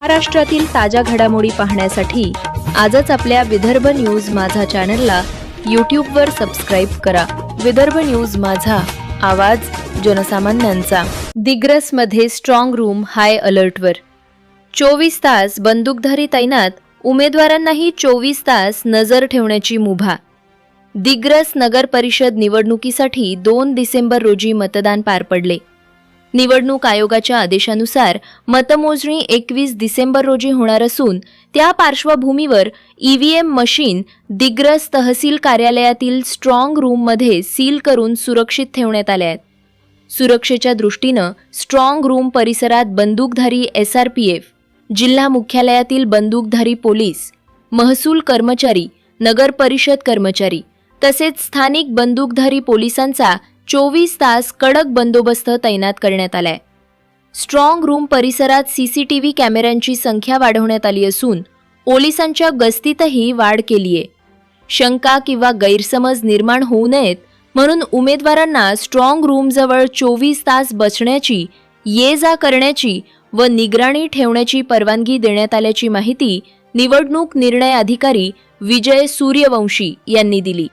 महाराष्ट्रातील ताज्या घडामोडी पाहण्यासाठी आजच आपल्या विदर्भ न्यूज माझा चॅनलला यूट्यूबवर सबस्क्राईब करा। विदर्भ न्यूज माझा, आवाज जनसामान्यांचा। दिग्रसमध्ये स्ट्रॉंग रूम हाय अलर्टवर। 24 तास बंदूकधारी तैनात, उमेदवारांनाही 24 तास नजर ठेवण्याची मुभा। दिग्रस नगर परिषद निवडणुकीसाठी 2 डिसेंबर रोजी मतदान पार पडले। निवडणूक आयोगाच्या आदेशानुसार मतमोजणी 21 डिसेंबर रोजी होणार असून त्या पार्श्वभूमीवर ईव्हीएम मशीन दिग्रस तहसील कार्यालयातील स्ट्रॉंग रूममध्ये सील करून सुरक्षित ठेवण्यात आल्या आहेत। सुरक्षेच्या दृष्टीनं स्ट्रॉंग रूम परिसरात बंदूकधारी SRPF, जिल्हा मुख्यालयातील बंदूकधारी पोलीस, महसूल कर्मचारी, नगर परिषद कर्मचारी तसेच स्थानिक बंदूकधारी पोलिसांचा 24 तास कडक बंदोबस्त तैनात करण्यात आलाय। स्ट्रॉंग रूम परिसरात CCTV कॅमेऱ्यांची संख्या वाढवण्यात आली असून पोलिसांच्या गस्तीतही वाढ केलीये। शंका किंवा गैरसमज निर्माण होऊ नयेत म्हणून उमेदवारांना स्ट्रॉंग रूम जवळ 24 तास बसण्याची, ये-जा करण्याची व निगराणी ठेवण्याची परवानगी देण्यात आल्याची माहिती निवडणूक निर्णय अधिकारी विजय सूर्यवंशी यांनी दिली।